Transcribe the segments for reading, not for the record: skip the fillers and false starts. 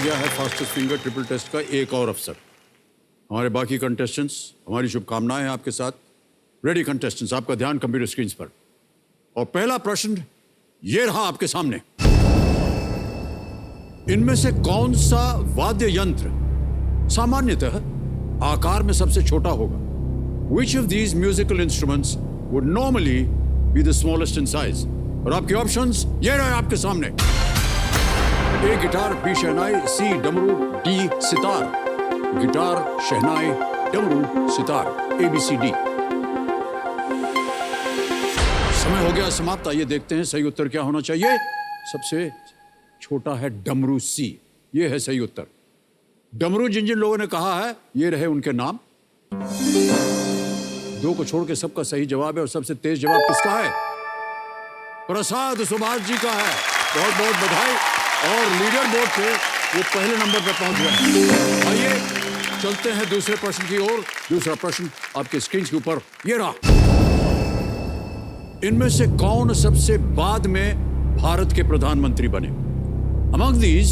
गया है fastest finger triple test का एक और अवसर। हमारे बाकी कंटेस्टेंट्स, हमारी शुभकामनाएं हैं आपके साथ। रेडी कंटेस्टेंट्स, आपका ध्यान कंप्यूटर स्क्रीन पर। और पहला प्रश्न ये रहा आपके सामने। इनमें से कौन सा वाद्य यंत्र सामान्यतः आकार में सबसे छोटा होगा? Which of these musical instruments would normally be the smallest in size? और आपके ऑप्शंस ये रहे आपके सामने। ए गिटार, बी शहनाई, सी डमरू, डी सितार। गिटार, शहनाई, डमरू, सितार, ABCD। समय हो गया समाप्त। आइए देखते हैं सही उत्तर क्या होना चाहिए। सबसे छोटा है डमरू, सी। ये है सही उत्तर। डमरू जिन जिन लोगों ने कहा है ये रहे उनके नाम। दो को छोड़ के सबका सही जवाब है। और सबसे तेज जवाब किसका है? प्रसाद सुभाष जी का है। बहुत बहुत बधाई। और लीडर बोर्ड पे वो पहले नंबर पे पहुंच गए। आइए चलते हैं दूसरे प्रश्न की ओर। दूसरा प्रश्न आपके स्क्रीन के ऊपर ये रहा। इनमें से कौन सबसे बाद में भारत के प्रधानमंत्री बने? Among these,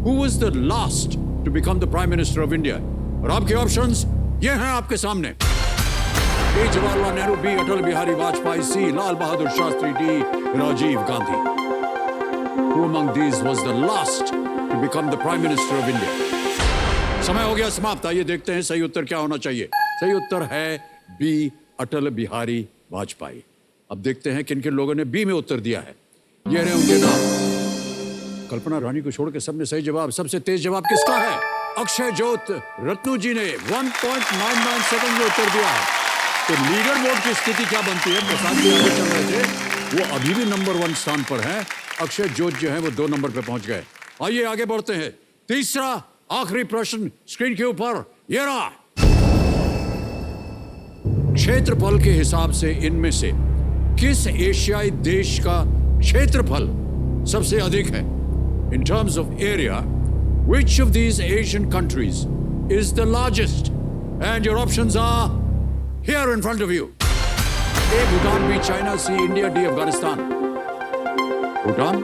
who was the last to become the Prime Minister of India? और आपके ऑप्शंस ये हैं आपके सामने। A Jawaharlal Nehru, B Atal Bihari Vajpayee, C Lal Bahadur Shastri, D Rajiv Gandhi. Who among these was the last to become the Prime Minister of India? समय हो गया समाप्त। आइए देखते हैं सही उत्तर क्या होना चाहिए। सही उत्तर है बी अटल बिहारी वाजपेयी। अब देखते हैं किन किन लोगों ने बी में उत्तर दिया है। ये रहे उनके नाम। कल्पना रानी को छोड़ के सबने सही जवाब। सबसे तेज जवाब किसका है? अक्षय ज्योत रत्नू जी ने 1.99 सेकंड में उत्तर दिया है। तो लीडर बोर्ड की स्थिति क्या बनती है? प्रसाद जी आगे चल रहे थे, वो अभी भी नंबर 1 स्थान पर हैं। अक्षय ज्योत जो है वो 2 नंबर पे पहुंच गए। आइए आगे बढ़ते हैं। तीसरा आखिरी प्रश्न स्क्रीन के ऊपर ये रहा। क्षेत्रफल के हिसाब से इनमें से किस एशियाई देश का क्षेत्रफल सबसे अधिक है? In terms of area, which of these Asian countries is the largest? And your options are here in front of you. A. Bhutan, B. China, C. India, D. Afghanistan. Bhutan,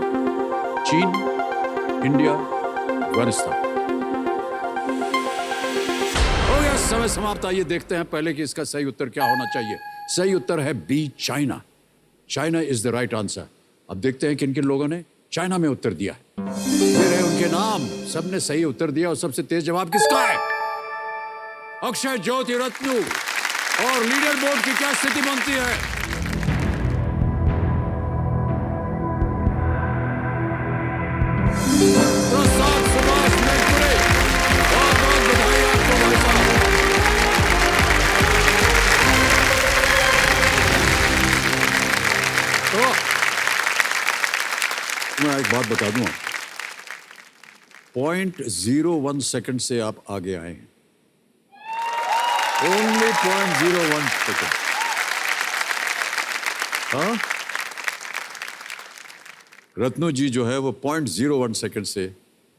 China, India, Afghanistan. हो गया समय समाप्त। आइए देखते हैं पहले कि इसका सही उत्तर क्या होना चाहिए। सही उत्तर है B China. China is the right answer. अब देखते हैं किन किन लोगों ने चाइना में उत्तर दिया है। ये रहे उनके नाम। सबने सही उत्तर दिया। और सबसे तेज जवाब किसका है? अक्षय ज्योति रत्नू। और लीडर बोर्ड की क्या स्थिति बनती है? प्रसाद सुभाष मेघपुरे। बहुत बहुत बधाई आपको भाई साहब। तो मैं एक बात बता दूं, 0.01 सेकंड से आप आगे आए हैं। Only 0.01 second. हाँ, रत्नू जी जो है वो 0.01 सेकंड से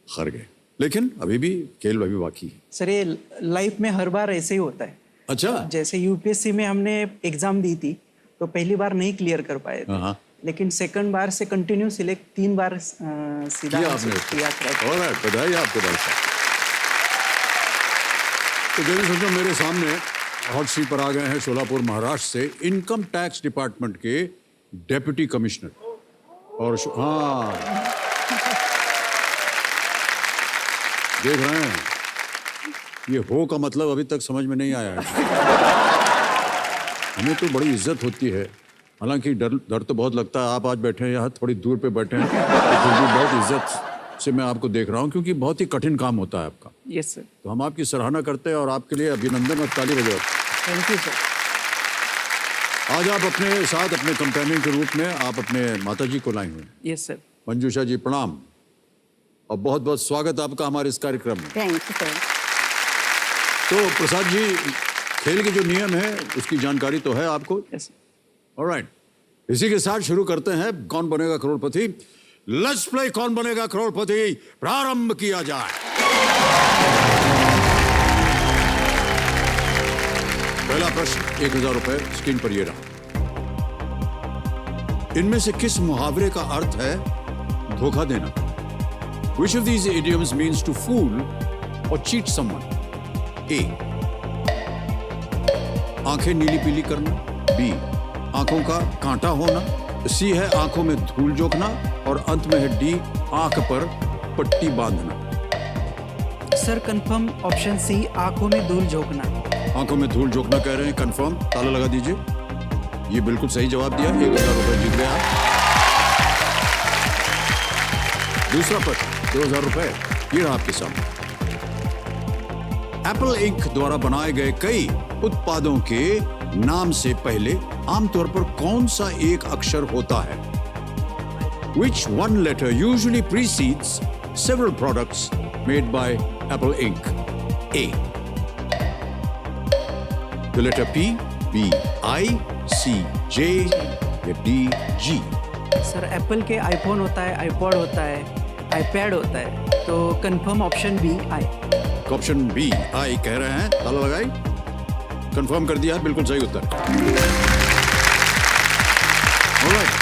हार गए। लेकिन अभी भी खेल अभी बाकी है। सर ये लाइफ में हर बार ऐसे ही होता है। अच्छा, जैसे यूपीएससी में हमने एग्जाम दी थी तो पहली बार नहीं क्लियर कर पाए थे। हाँ। लेकिन सेकंड बार से कंटिन्यू सिलेक्ट 3 बार सीधा किया। ऑलराइट, बधाई आपको भाई साहब। तो जल्दी सोचो, मेरे सामने हॉट सीट पर आ गए हैं सोलापुर महाराष्ट्र से इनकम टैक्स डिपार्टमेंट के डेप्यूटी कमिश्नर। और हाँ, देख रहे हैं, ये हो का मतलब अभी तक समझ में नहीं आया है। हमें तो बड़ी इज्जत होती है। हालांकि डर तो बहुत लगता है। आप आज बैठे हैं यहाँ, थोड़ी दूर पे बैठे हैं, तो फिर भी बहुत इज्जत से मैं आपको देख रहा हूँ, क्योंकि बहुत ही कठिन काम होता है आपका। Yes sir. तो हम आपकी सराहना करते हैं और आपके लिए अभिनंदन और ताली बजाओ। Thank you sir. आज आप अपने साथ अपने कंपेनियन के रूप में आप अपने माताजी को लाए हुए। Yes sir. मंजूषा जी प्रणाम और बहुत बहुत स्वागत आपका हमारे इस कार्यक्रम में। Thank you sir. तो प्रसाद जी, खेल के जो नियम है उसकी जानकारी तो है आपको? यस। ऑलराइट, इसी के साथ शुरू करते हैं कौन बनेगा करोड़पति। लेट्स प्ले कौन बनेगा करोड़पति प्रारंभ किया जाए। पहला प्रश्न 1000 रुपए स्क्रीन पर ये रहा। इनमें से किस मुहावरे का अर्थ है धोखा देना? Which of these idioms means to fool or cheat someone? A. आंखें नीली पीली करना, B. आंखों का कांटा होना, C है आंखों में धूल झोंकना और अंत में है D. आंख पर पट्टी बांधना। सर कंफर्म ऑप्शन सी, आंखों में धूल झोंकना। आंखों में धूल झोंकना कह रहे हैं, कंफर्म, ताला लगा दीजिए। ये बिल्कुल सही जवाब दिया, 1000 रुपए जीत गए आप। दूसरा प्रश्न, 2000 रुपए, ये रहा आपके सामने। एप्पल इंक द्वारा बनाए गए कई उत्पादों के नाम से पहले आमतौर पर कौन सा एक अक्षर होता है? Which one letter usually precedes several products made by Apple Inc? A. The letter P, B, I, C, J, या D, G? सर एप्पल के आईफोन होता है, आईपॉड होता है, आईपैड होता है, तो कंफर्म ऑप्शन बी, आई। ऑप्शन बी, आई कह रहे हैं, ताला लगाई, कंफर्म कर दिया, बिल्कुल सही उत्तर। Alright.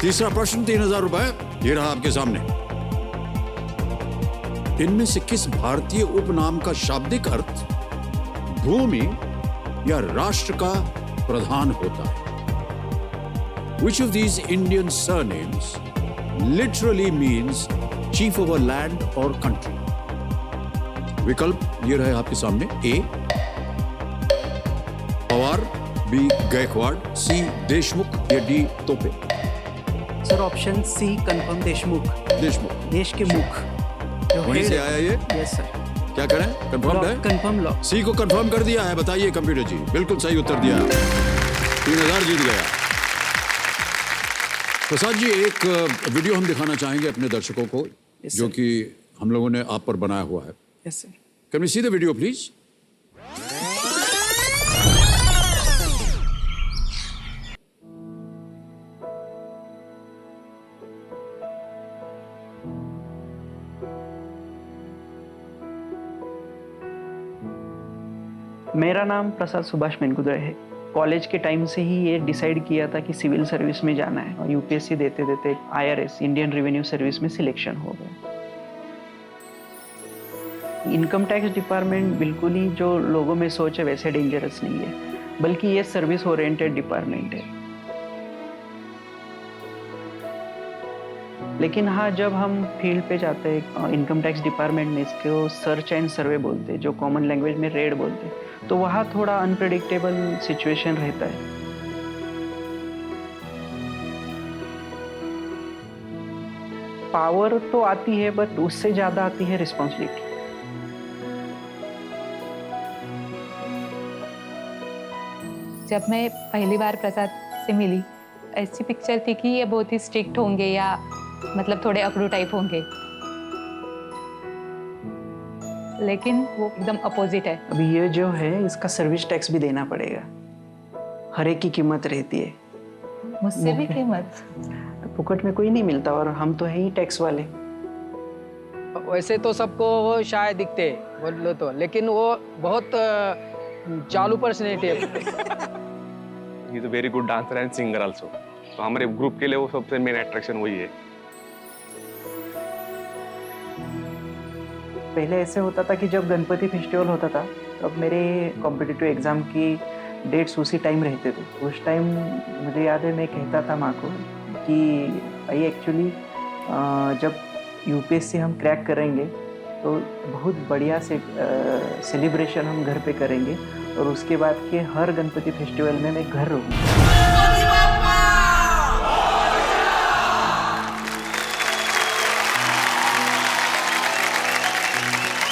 तीसरा प्रश्न, 3000 रुपए, ये रहा आपके सामने। इनमें से किस भारतीय उपनाम का शाब्दिक अर्थ भूमि या राष्ट्र का प्रधान होता है? Which of these Indian surnames literally means chief of a land or country? विकल्प ये रहे आपके सामने। A. Pawar, B. Gaekwad, C. Deshmukh या D. Tope? Sir option C, confirm, Deshmukh. Deshmukh, देश के मुख जो वहीं head से है। आया ये। Yes sir. क्या करें, कंफर्म है? Confirm law. सी को कंफर्म कर दिया है, बताइए कंप्यूटर जी, बिल्कुल सही उत्तर दिया, 3000 जीत गया। प्रसाद जी, एक वीडियो हम दिखाना चाहेंगे अपने दर्शकों को, Yes, जो sir. कि हम लोगों ने आप पर बनाया हुआ है। Yes sir. Can we see the video please? मेरा नाम प्रसाद सुभाष मेनकुदरे है। कॉलेज के टाइम से ही ये डिसाइड किया था कि सिविल सर्विस में जाना है, और यूपीएससी देते देते आईआरएस, इंडियन रेवेन्यू सर्विस में सिलेक्शन हो गया। इनकम टैक्स डिपार्टमेंट बिल्कुल ही जो लोगों में सोच है वैसे डेंजरस नहीं है, बल्कि ये सर्विस ओरिएंटेड डिपार्टमेंट है। लेकिन हाँ, जब हम फील्ड पे जाते हैं इनकम टैक्स डिपार्टमेंट में, इसको सर्च एंड सर्वे बोलते हैं, जो कॉमन लैंग्वेज में रेड बोलते हैं, तो वहाँ थोड़ा अनप्रेडिक्टेबल सिचुएशन रहता है। पावर तो आती है, बट उससे ज़्यादा आती है रिस्पॉन्सिबिलिटी। जब मैं पहली बार प्रसाद से मिली, ऐसी पिक्चर थी कि ये बहुत ही स्ट्रिक्ट होंगे या मतलब थोड़े अकड़ू टाइप होंगे, लेकिन वो एकदम अपोजिट है। अभी ये जो है, इसका सर्विस टैक्स भी देना पड़ेगा, हर एक की कीमत रहती है। मुझसे भी कीमत, फुकट में कोई नहीं मिलता, और हम तो है ही टैक्स वाले। वैसे तो सबको वो शायद दिखते बोल लो तो, लेकिन वो बहुत चालू पर्सनैलिटी है। He is a very good dancer and singer also, तो हमारे ग्रुप के लिए वो सबसे मेन अट्रैक्शन वही है। पहले ऐसे होता था कि जब गणपति फेस्टिवल होता था, तब मेरे कॉम्पिटिटिव एग्ज़ाम की डेट्स उसी टाइम रहते थे। उस टाइम मुझे याद है, मैं कहता था माँ को कि भाई एक्चुअली जब यूपीएससी हम क्रैक करेंगे तो बहुत बढ़िया से सेलिब्रेशन हम घर पे करेंगे, और उसके बाद के हर गणपति फेस्टिवल में मैं घर रहूँगा।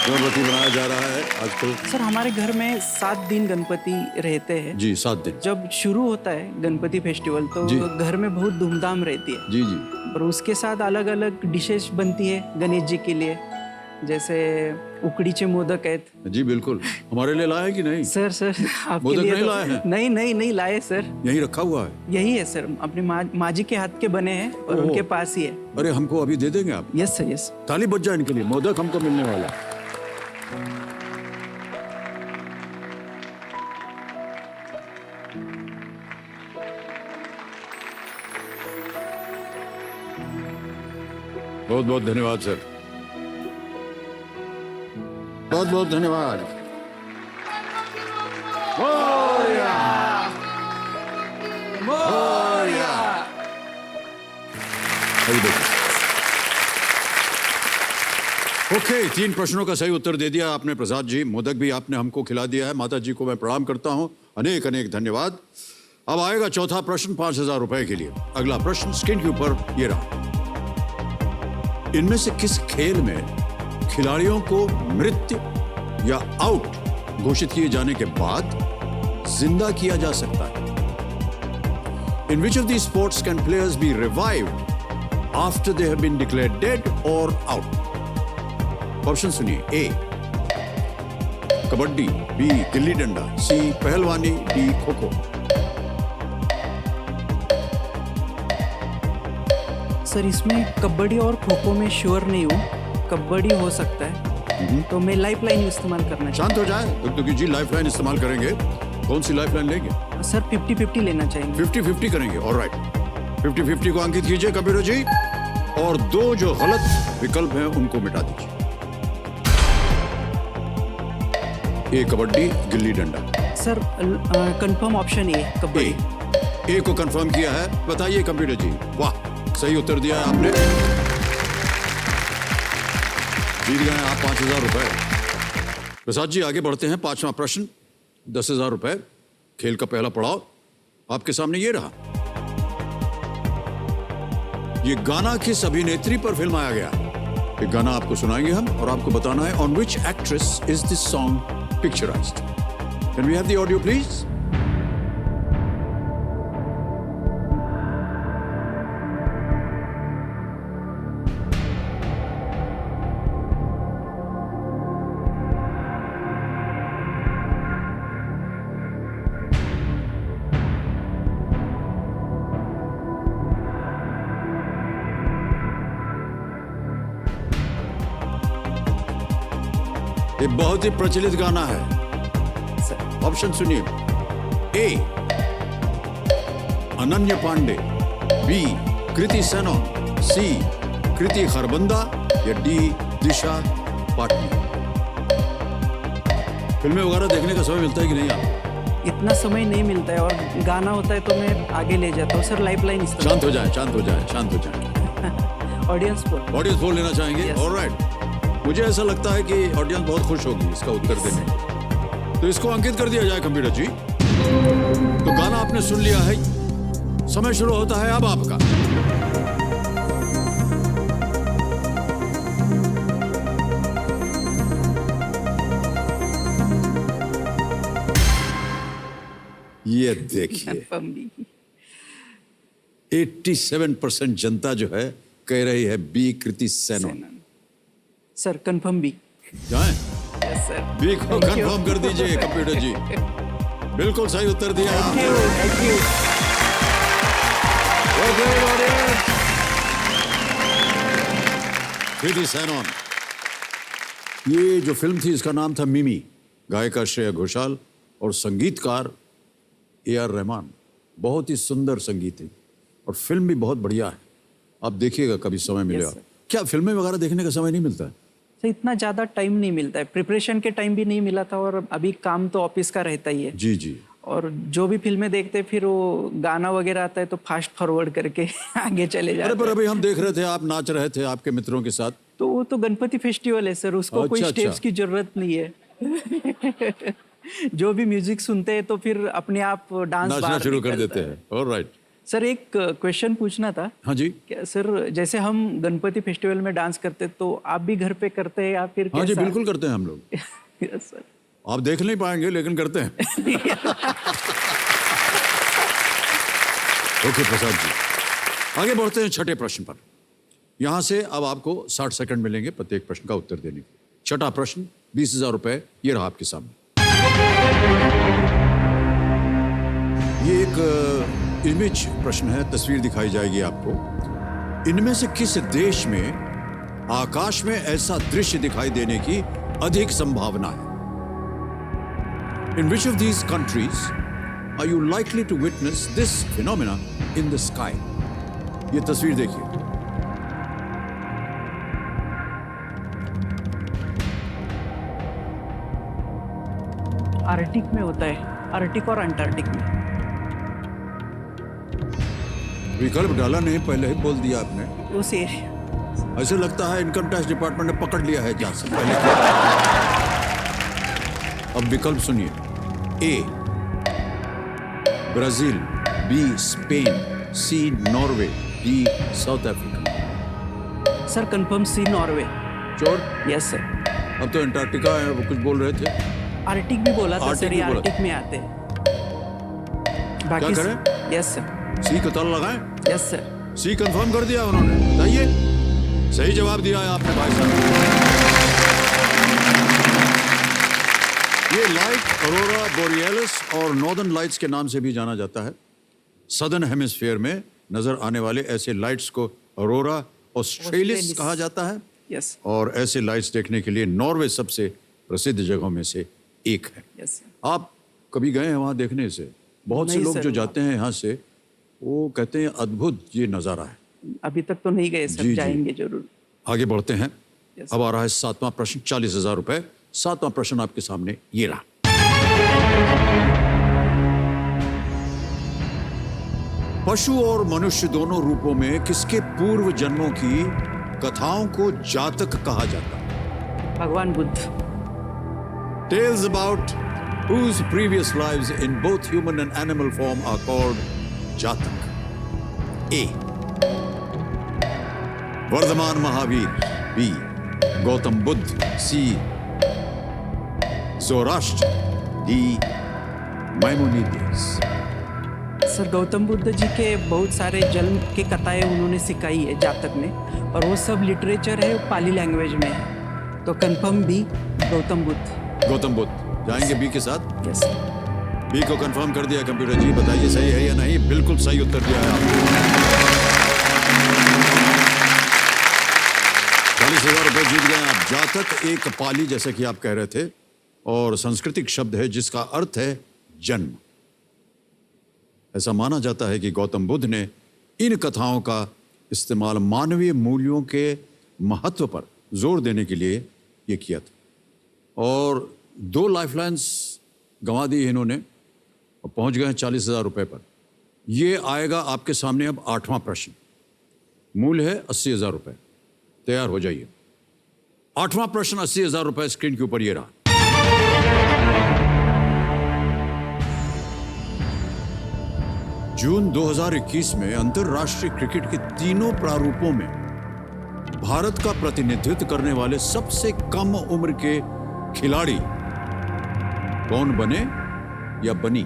गणपति बनाया जा रहा है आजकल। सर हमारे घर में 7 दिन गणपति रहते हैं। जी, 7 दिन। जब शुरू होता है गणपति फेस्टिवल तो जी। घर में बहुत धूमधाम रहती है, जी जी। और उसके साथ अलग अलग डिशेस बनती है गणेश जी के लिए, जैसे उकडीचे मोदक आहेत। जी बिल्कुल, हमारे लिए लाए कि नहीं? सर आपके मोदक लिए नहीं तो लाए हैं? नहीं लाए सर, यहीं रखा हुआ है। यही है सर, अपने माँ जी के हाथ के बने हैं और ओह। उनके पास ही है। अरे हमको अभी दे देंगे आप? Yes sir, yes. ताली बज जाए इनके लिए, मोदक हमको मिलने वाला है। बहुत बहुत धन्यवाद सर, बहुत बहुत धन्यवाद। मोरिया! मोरिया! अभी देखो। ओके, 3 प्रश्नों का सही उत्तर दे दिया आपने प्रसाद जी। मोदक भी आपने हमको खिला दिया है। माता जी को मैं प्रणाम करता हूं, अनेक अनेक धन्यवाद। अब आएगा चौथा प्रश्न 5000 रुपए के लिए। अगला प्रश्न स्क्रीन के ऊपर ये रहा। इनमें से किस खेल में खिलाड़ियों को मृत या आउट घोषित किए जाने के बाद जिंदा किया जा सकता है? In which of these sports can players be revived after they have been declared dead और आउट? ऑप्शन सुनिए। ए कबड्डी, बी गिल्ली डंडा, सी पहलवानी, डी खो खो। सर इसमें कबड्डी और खो खो में श्योर नहीं हूँ, कबड्डी हो सकता है, तो मैं लाइफ लाइन इस्तेमाल करना शांत हो जाए दुखदुखी जी, लाइफ लाइन इस्तेमाल करेंगे। कौन सी लाइफ लाइन लेंगे? चाहूँ सर। 50-50 लेना चाहेंगे। 50-50 करेंगे, ऑलराइट। 50-50 को अंकित कीजिए कंप्यूटर जी, और 2 जो गलत विकल्प हैं उनको मिटा दीजिए। ए kabaddi, gilli danda. Sir confirm option A kabaddi. A को कंफर्म किया है, बताइए कंप्यूटर जी। वाह, सही उत्तर दिया है आपने। जीत गए आप 5000 रुपए। प्रसाद जी आगे बढ़ते हैं। 5वां प्रश्न 10,000 रुपए। खेल का पहला पड़ाव आपके सामने ये रहा। ये गाना किस अभिनेत्री पर फिल्माया गया? ये गाना आपको सुनाएंगे हम और आपको बताना है on which actress is this song picturised. Can we have the audio please? ये बहुत ही प्रचलित गाना है। ऑप्शन सुनिए। A Ananya Pandey, B Kriti Sanon, C Kriti Kharbanda या डी दिशा पाटनी। फिल्में वगैरह देखने का समय मिलता है कि नहीं आपको? इतना समय नहीं मिलता है और गाना होता है तो मैं आगे ले जाता हूँ सर। लाइफ लाइन इस्तेमाल। शांत हो जाए, शांत हो जाए, शांत हो जाए। ऑडियंस को ऑडियंस बोल लेना चाहेंगे? ऑलराइट। मुझे ऐसा लगता है कि ऑडियंस बहुत खुश होगी इसका उत्तर देने में, तो इसको अंकित कर दिया जाए कंप्यूटर जी। तो गाना आपने सुन लिया है, समय शुरू होता है अब आपका। ये देखिए 87% जनता जो है कह रही है B Kriti Sanon. Sir confirm B. जाएं? Yes sir. बी को कंफर्म कर दीजिए कंप्यूटर जी। बिल्कुल सही उत्तर दिया आपने। Thank you. कृति सेनन। ये जो फिल्म थी इसका नाम था मिमी। गायिका श्रेया घोषाल और संगीतकार AR रहमान। बहुत ही सुंदर संगीत है और फिल्म भी बहुत बढ़िया है। आप देखिएगा कभी समय मिलेगा। sir. क्या फिल्में वगैरह देखने का समय नहीं मिलता है? सर इतना ज़्यादा टाइम नहीं मिलता है, प्रिपरेशन के टाइम भी नहीं मिला था और अभी काम तो ऑफिस का रहता ही है। जी जी। और जो भी फिल्में देखते हैं फिर वो गाना वगैरह आता है तो फास्ट फॉरवर्ड करके आगे चले अरे जाते पर हैं। अभी हम देख रहे थे आप नाच रहे थे आपके मित्रों के साथ। तो वो तो गणपति फेस्टिवल है सर, उसको कोई अच्छा, स्टेप्स अच्छा। की जरूरत नहीं है। जो भी म्यूजिक सुनते हैं तो फिर अपने आप डांस नाचना शुरू कर देते हैं। ऑलराइट। सर एक क्वेश्चन पूछना था। हाँ जी। क्या सर जैसे हम गणपति फेस्टिवल में डांस करते तो आप भी घर पे करते हैं या फिर हाँ जी कैसा? बिल्कुल करते हैं हम लोग। Yes sir. आप देख नहीं पाएंगे लेकिन करते हैं। ओके प्रसाद जी, आगे बढ़ते हैं छठे प्रश्न पर। यहां से अब आपको 60 सेकंड मिलेंगे प्रत्येक प्रश्न का उत्तर देने के। छठा प्रश्न 20,000 रुपए ये रहा आपके सामने। ये एक इमेज प्रश्न है, तस्वीर दिखाई जाएगी आपको। इनमें से किस देश में आकाश में ऐसा दृश्य दिखाई देने की अधिक संभावना है? In which of these countries are you likely to witness this phenomena in the sky? ये तस्वीर देखिए। आर्टिक में होता है, आर्टिक और अंटार्कटिक में। विकल्प डाला नहीं, पहले ही बोल दिया आपने। उस एरिया ऐसे लगता है इनकम टैक्स डिपार्टमेंट ने पकड़ लिया है जहां से पहले। अब विकल्प सुनिए। A Brazil, B Spain, C Norway, D South Africa. Sir confirm C Norway. Sure? Yes sir. अब तो अंटार्कटिका है, वो कुछ बोल रहे थे। आर्टिक भी बोला था आर्टिक सर, भी ये बोला। आर्टिक में आते हैं। बाकी क्या करें? Yes sir. सी का ताला लगाएं। Yes sir. सी कंफर्म कर दिया उन्होंने। बताइए, सही जवाब दिया है आपने भाई साहब। ये लाइट अरोरा बोरियलिस और नॉर्दर्न लाइट्स के नाम से भी जाना जाता है। सदर्न हेमिस्फीयर में नजर आने वाले ऐसे लाइट्स को अरोरा ऑस्ट्रेलिस ऑस्ट्रेलिस। कहा जाता है। यस और ऐसे लाइट्स देखने के लिए नॉर्वे सबसे प्रसिद्ध जगहों में से एक है। Yes sir. आप कभी गए हैं वहां देखने से? बहुत से नहीं लोग सर, जो जाते हैं यहाँ से वो कहते हैं अद्भुत ये नज़ारा है। अभी तक तो नहीं गए जी, सर, जी। जाएंगे जरूर। आगे बढ़ते हैं। Yes. अब आ रहा है 7वां प्रश्न, 40,000 रुपए। 7वां प्रश्न आपके सामने ये रहा। पशु और मनुष्य दोनों रूपों में किसके पूर्व जन्मों की कथाओं को जातक कहा जाता है? भगवान Buddha. Tales about whose previous lives in both human and animal form are called Jataka. A Vardhaman Mahavir, B Gautam Buddha, C Zoroaster, D Maimonides. Sir Gautam Buddha ji के बहुत सारे जन्म की कथाएं उन्होंने सिखाई है जातक में, और वो सब लिटरेचर है, पाली लैंग्वेज में है। तो कंफर्म बी गौतम बुद्ध। गौतम बुद्ध जाएंगे बी के साथ। यस बी को कंफर्म कर दिया कंप्यूटर जी। बताइए सही है या नहीं? बिल्कुल सही उत्तर दिया है आपने। 40,000 रुपए जीत गए आप। जातक एक पाली, जैसा कि आप कह रहे थे, और सांस्कृतिक शब्द है जिसका अर्थ है जन्म। ऐसा माना जाता है कि गौतम बुद्ध ने इन कथाओं का इस्तेमाल मानवीय मूल्यों के महत्व पर जोर देने के लिए ये किया था। और 2 लाइफलाइंस गंवा दी इन्होंने और पहुंच गए हैं 40,000 रुपए पर। ये आएगा आपके सामने अब 8वां प्रश्न। मूल्य है 80,000 रुपए। तैयार हो जाइए। 8वां प्रश्न 80,000 रुपए स्क्रीन के ऊपर ये रहा। जून 2021 में अंतर्राष्ट्रीय क्रिकेट के तीनों प्रारूपों में भारत का प्रतिनिधित्व करने वाले सबसे कम उम्र के खिलाड़ी कौन बने या बनी?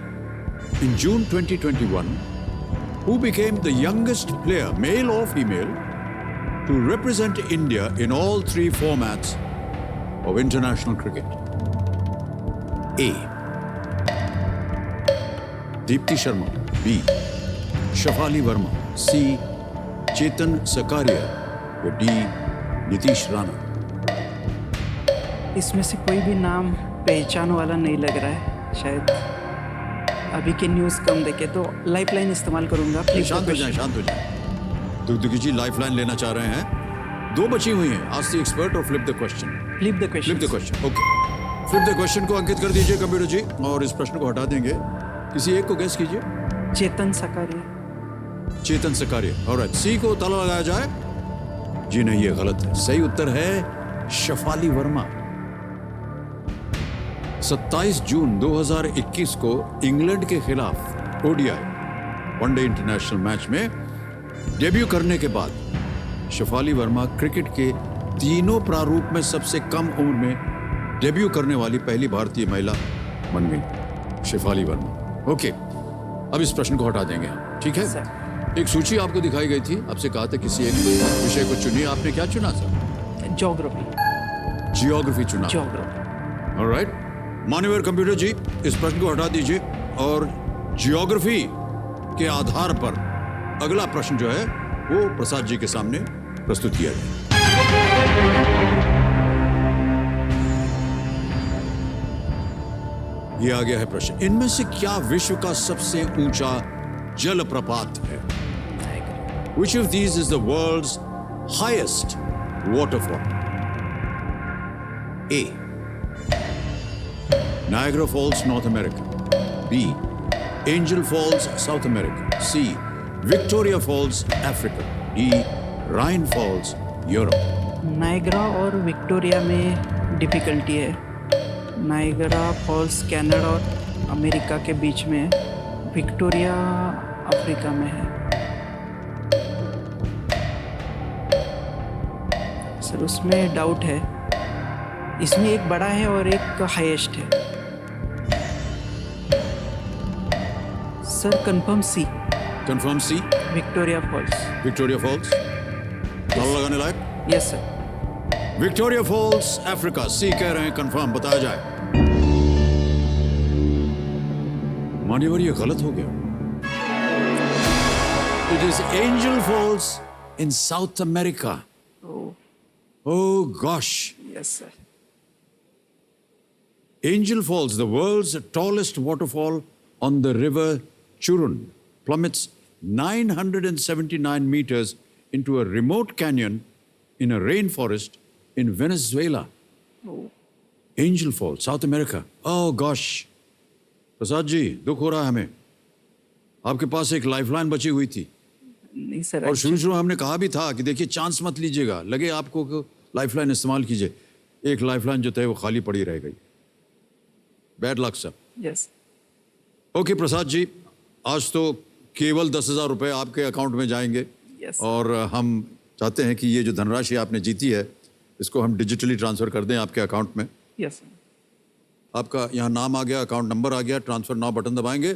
In June 2021, who became the youngest player, male or female, to represent India in all 3 formats of international cricket? A. Deepti Sharma. B. Shafali Verma. C. Chetan Sakaria. या D. नीतीश राणा। इसमें से कोई भी नाम पहचान वाला नहीं लग रहा है। शायद अभी के न्यूज़ कम देखे तो लाइफलाइन इस्तेमाल करूंगा। शांत हो जाएं, शांत हो जाएं। दुग्धकी जी लाइफलाइन लेना चाह रहे हैं। 2 बची हुई हैं। आस्क द एक्सपर्ट और flip the question. Flip the question. Flip the question. Okay, flip the question को अंकित कर दीजिए कंप्यूटर जी, और इस प्रश्न को हटा देंगे। किसी एक को गैस कीजिए। चेतन सकारिया। चेतन सकारिया। ऑलराइट, सी को ताला लगाया जाए। जी नहीं, ये गलत है। सही उत्तर है शफाली वर्मा। 27 जून 2021 को इंग्लैंड के खिलाफ ओडीआई वनडे इंटरनेशनल मैच में डेब्यू करने के बाद शफाली वर्मा क्रिकेट के तीनों प्रारूप में सबसे कम उम्र में डेब्यू करने वाली पहली भारतीय महिला बन गई। शफाली वर्मा। ओके, अब इस प्रश्न को हटा देंगे हम। ठीक है। सर। एक सूची आपको दिखाई गई थी। आपसे कहा था किसी एक विषय को चुनिए। आपने क्या चुना सर? ज्योग्राफी। जियोग्राफी चुना। ज्योग्राफी। ऑलराइट, मान्यवर कंप्यूटर जी इस प्रश्न को हटा दीजिए और जियोग्राफी के आधार पर अगला प्रश्न जो है वो प्रसाद जी के सामने प्रस्तुत किया जाए। ये आ गया है प्रश्न। इनमें से क्या विश्व का सबसे ऊंचा जलप्रपात है? Which of these is the world's highest waterfall? A. Niagara Falls, North America. B. Angel Falls, South America. C. Victoria Falls, Africa. D. Rhine Falls, Europe. Niagara और विक्टोरिया में डिफ़िकल्टी है। नायग्रा फॉल्स कनाडा और America के बीच में है। Victoria Africa में है। Sir उसमें डाउट है। इसमें एक बड़ा है और एक हाईएस्ट है। Sir confirm C, Confirm C. Victoria Falls. Victoria Falls. ताला लगाने लायक? Yes sir. Victoria Falls, Africa. C कह रहे हैं, कंफर्म बताया जाए। मान्यवर ये गलत हो गया। It is angel falls in south America. Oh gosh. Yes sir. Angel Falls, the world's tallest waterfall on the river Churun, plummets 979 meters into a remote canyon in a rainforest in Venezuela. Angel Falls, South America. Oh gosh. Prasad ji, दुख हो रहा है हमें। आपके पास एक lifeline बची हुई थी नहीं सर। और शुरू हमने कहा भी था कि देखिए चांस मत लीजिएगा, लगे आपको लाइफलाइन इस्तेमाल कीजिए। एक लाइफलाइन जो थे वो खाली पड़ी रह गई। Bad luck sir. Yes. Okay Prasad ji, आज तो केवल 10,000 रुपये आपके अकाउंट में जाएंगे। Yes. और हम चाहते हैं कि ये जो धनराशि आपने जीती है इसको हम डिजिटली ट्रांसफ़र कर दें आपके अकाउंट में। Yes sir. आपका यहाँ नाम आ गया, अकाउंट नंबर आ गया, ट्रांसफ़र नाउ बटन दबाएंगे,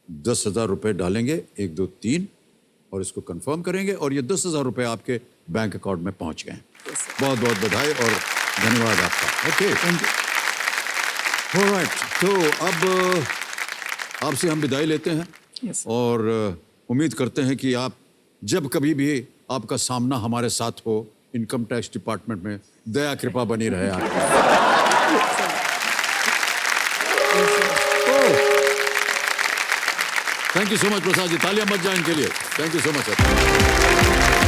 10,000 रुपये डालेंगे 1 2 3 और इसको कंफर्म करेंगे और ये 10,000 रुपये आपके बैंक अकाउंट में पहुँच गए। बहुत बहुत बधाई और धन्यवाद आपका। Okay, thank you. ऑलराइट, तो अब आपसे हम विदाई लेते हैं। Yes. और उम्मीद करते हैं कि आप जब कभी भी आपका सामना हमारे साथ हो इनकम टैक्स डिपार्टमेंट में, दया कृपा बनी रहे आपकी। Thank you so much Prasad ji, तालियां बज जाएं इनके लिए। Thank you so much sir.